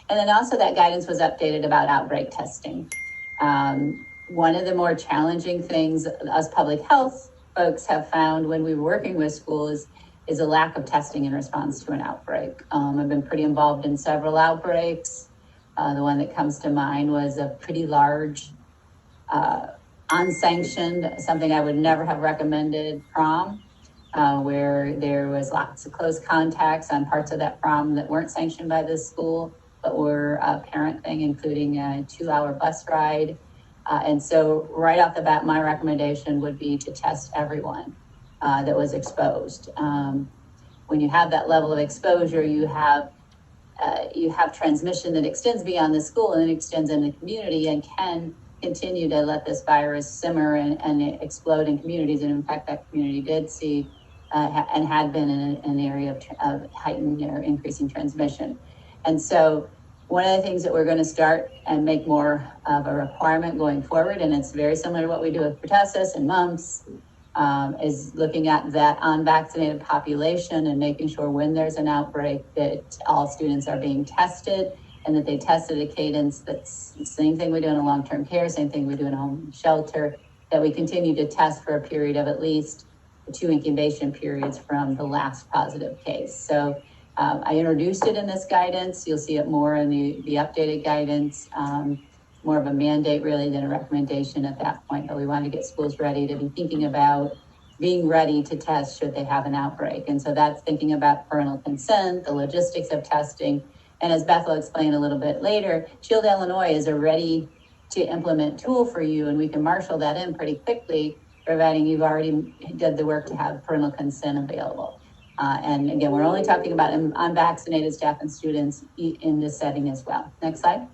And then also that guidance was updated about outbreak testing. One of the more challenging things us public health folks have found when we were working with schools is a lack of testing in response to an outbreak. I've been pretty involved in several outbreaks. The one that comes to mind was a pretty large, unsanctioned, something I would never have recommended, prom, where there was lots of close contacts on parts of that prom that weren't sanctioned by the school, but were a parent thing, including a 2-hour bus ride. And so right off the bat, my recommendation would be to test everyone that was exposed. When you have that level of exposure, you have transmission that extends beyond the school and it extends in the community and can continue to let this virus simmer and explode in communities. And in fact, that community did see and had been in an area of heightened or increasing transmission. And so one of the things that we're going to start and make more of a requirement going forward, and it's very similar to what we do with pertussis and mumps, is looking at that unvaccinated population and making sure when there's an outbreak that all students are being tested and that they test at a cadence that's the same thing we do in a long-term care, same thing we do in a home shelter, that we continue to test for a period of at least 2 incubation periods from the last positive case. So I introduced it in this guidance. You'll see it more in the updated guidance, more of a mandate really than a recommendation at that point, but we want to get schools ready to be thinking about being ready to test should they have an outbreak. And so that's thinking about parental consent, the logistics of testing. And as Beth will explain a little bit later, Shield Illinois is a ready to implement tool for you, and we can marshal that in pretty quickly, providing you've already did the work to have parental consent available. And again, we're only talking about unvaccinated staff and students in this setting as well. Next slide.